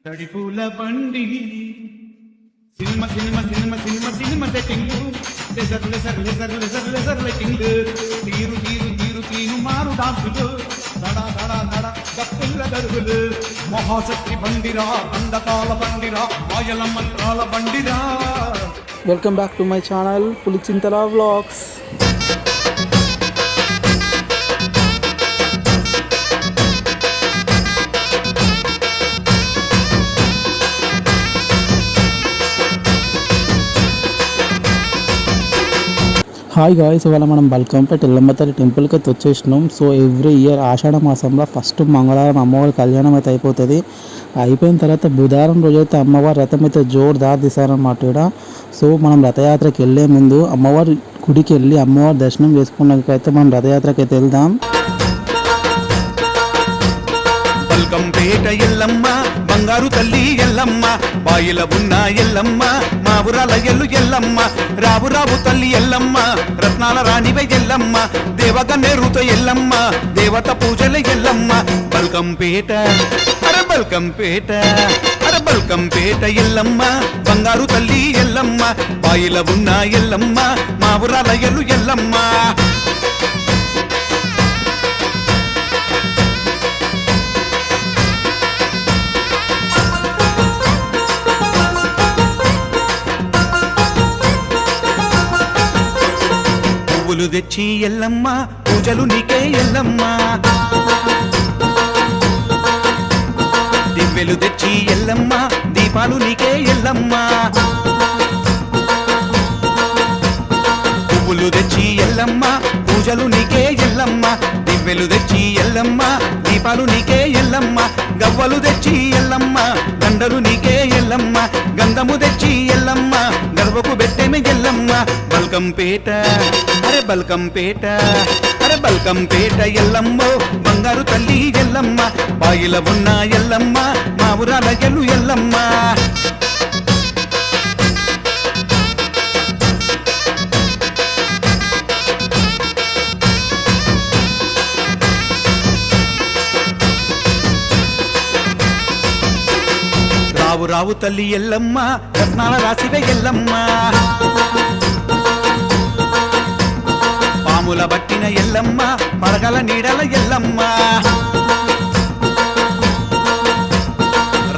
తడిపూల బండి cinema cinema cinema cinema cinema setting లెజర్ లెజర్ లెజర్ లెజర్ లెజర్ లెట్టింగ్ తీరు తీరు తీరు తీరు మారు డాన్సులు దడా దడా దడా దప్పుల దరుగులు మహాశక్తి బండిరా అందకాల బండిరా మాయల మంత్రాల బండిరా. Welcome back to my channel Pulichintala vlogs. Hi guys, ఇవాళ మనం బల్కంపేట ఎల్లమ్మ తల్లి టెంపుల్కి అయితే వచ్చేసినాం. సో ఎవ్రీ ఇయర్ ఆషాఢ మాసంలో ఫస్ట్ మంగళవారం అమ్మవారి కళ్యాణం అయితే అయిపోతుంది. అయిపోయిన తర్వాత బుధవారం రోజైతే అమ్మవారి రథం అయితే జోరుదారు తీశారన్నమాట ఇక్కడ. సో మనం రథయాత్రకి వెళ్ళే ముందు అమ్మవారి గుడికి వెళ్ళి అమ్మవారి దర్శనం చేసుకున్నాకైతే మనం రథయాత్రకి అయితే వెళ్దాం. బల్కంపేట ఎల్లమ్మ బంగారు తల్లి ఎల్లమ్మ బాయిల ఉన్న ఎల్లమ్మ మా ఊరాల ఎల్లు ఎల్లమ్మ రావు రావు తల్లి ఎల్లమ్మ రత్నాల రాణివే ఎల్లమ్మ దేవగన్నేరుతో ఎల్లమ్మ దేవత పూజల ఎల్లమ్మ బల్కంపేట అరే బల్కంపేట అరే బల్కంపేట ఎల్లమ్మ బంగారు తల్లి ఎల్లమ్మ బాయిల ఉన్న ఎల్లమ్మ మా ఊరాల ఎల్లు ఎల్లమ్మ. పువ్వులు తెచ్చి ఎల్లమ్మ పూజలు నీకే ఎల్లమ్మ దివ్వెలు తెచ్చి ఎల్లమ్మ దీపాలు నీకే ఎల్లమ్మ పువ్వులు తెచ్చి ఎల్లమ్మ పూజలు నీకే ఎల్లమ్మ దివ్వెలు తెచ్చి ఎల్లమ్మ దీపాలు నీకే ఎల్లమ్మ గవ్వలు తెచ్చి ఎల్లమ్మ దండలు నీకే ఎల్లమ్మ గంధము తెచ్చి ఎల్లమ్మ గర్వకు పెట్టేమి ఎల్లమ్మ బల్కంపేట అరే బల్కంపేట అరే బల్కంపేట ఎల్లమ్మో బంగారు తల్లి ఎల్లమ్మ బాయిల ఉన్న ఎల్లమ్మ మా ఊరాల ఎల్లు ఎల్లమ్మ. రావు రావు తల్లి ఎల్లమ్మ రత్నాల రాశివే ఎల్లమ్మ పాముల బట్టిన ఎల్లమ్మ పడగల నీడల ఎల్లమ్మ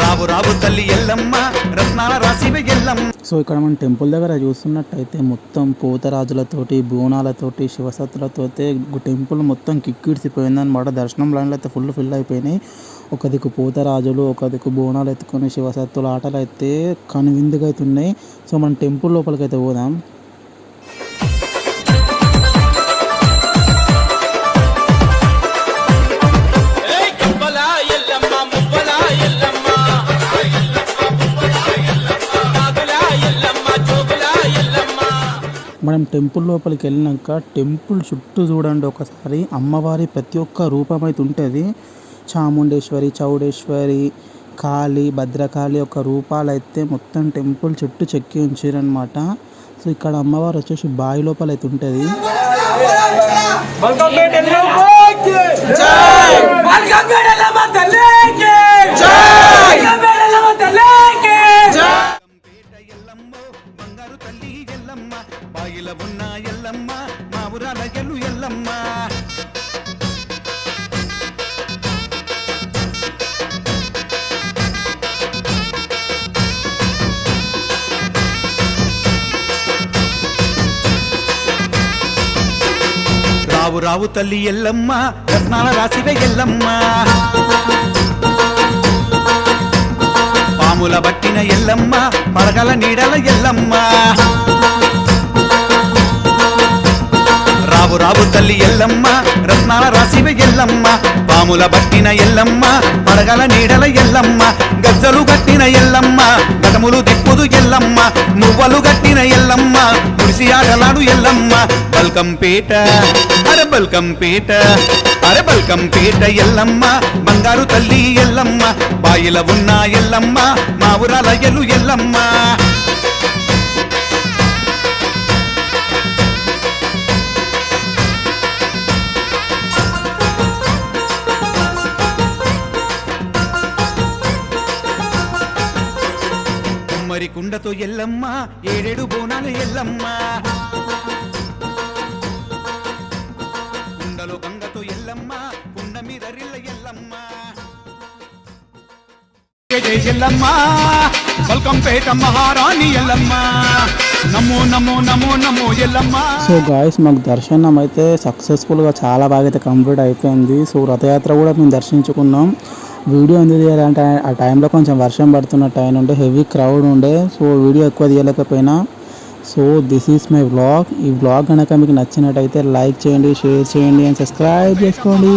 రావు రావు తల్లి ఎల్లమ్మ రత్నాల రాశివే ఎల్లమ్మ. సో ఇక్కడ మనం టెంపుల్ దగ్గర చూస్తున్నట్టయితే మొత్తం పూతరాజులతోటి బోనాలతోటి శివసత్తులతోటి టెంపుల్ మొత్తం కిక్కిడిసిపోయింది అనమాట. దర్శనం లైన్లు అయితే ఫుల్ అయిపోయినాయి. ఒక దిక్కు పూతరాజులు, ఒక దిక్కు బోనాలు ఎత్తుకొని శివసత్తుల ఆటలు అయితే కనువిందుగా అయితే ఉన్నాయి. సో మనం టెంపుల్ లోపలికి అయితే పోదాం. మనం టెంపుల్ లోపలికి వెళ్ళినాక టెంపుల్ చుట్టూ చూడండి ఒకసారి అమ్మవారి ప్రతి ఒక్క రూపం అయితే ఉంటుంది. చాముండేశ్వరి, చౌడేశ్వరి, కాళీ, భద్రకాళి యొక్క రూపాలు అయితే మొత్తం టెంపుల్ చుట్టూ చెక్కి ఉంచారనమాట. సో ఇక్కడ అమ్మవారు వచ్చేసి బావి లోపల అయితే ఉంటుంది. బాయిల ఉన్న ఎల్లమ్మ మా ఊరాల ఎల్లు ఎల్లమ్మ. రావు రావు తల్లి ఎల్లమ్మ రత్నాల రాశివే ఎల్లమ్మ పాముల బట్టిన ఎల్లమ్మ పడగల నీడల ఎల్లమ్మ రావు రావు తల్లి ఎల్లమ్మ రత్నాల రాశివే ఎల్లమ్మ పాముల బట్టిన ఎల్లమ్మ పడగల నీడల ఎల్లమ్మ గజ్జలు గట్టిన ఎల్లమ్మ గటములు దిప్పుదు ఎల్లమ్మ మువ్వలు గట్టిన ఎల్లమ్మ ముడిసి ఆటలాడు ఎల్లమ్మ బల్కంపేట అరే బల్కంపేట అరే బల్కంపేట ఎల్లమ్మ బంగారు తల్లి ఎల్లమ్మ బాయిల ఉన్న ఎల్లమ్మ మా ఊరాల ఎల్లు ఎల్లమ్మ. కుమ్మరి కుండతో ఎల్లమ్మ ఏడేడు బోనాలు ఎల్లమ్మ కుండలో గంగతో ఎల్లమ్మ కుండ మీద రిల్ల ఎల్లమ్మ జై ఎల్లమ్మ బల్కంపేట మహారాణి ఎల్లమ్మ నమో నమో నమో నమో ఎల్లమ్మ. సో గాయస్ మాకు దర్శనం అయితే సక్సెస్ఫుల్గా చాలా బాగా అయితే కంప్లీట్ అయిపోయింది. సో రథయాత్ర కూడా మేము దర్శించుకున్నాం. వీడియో ఎందుకు తీయాలంటే ఆ టైంలో కొంచెం వర్షం పడుతున్న టైం ఉండే, హెవీ క్రౌడ్ ఉండే, సో వీడియో ఎక్కువ తీయలేకపోయినా. So this is my vlog. ఈ వ్లాగ్ కనుక మీకు నచ్చినట్టయితే లైక్ చేయండి, షేర్ చేయండి అండ్ సబ్స్క్రైబ్ చేసుకోండి.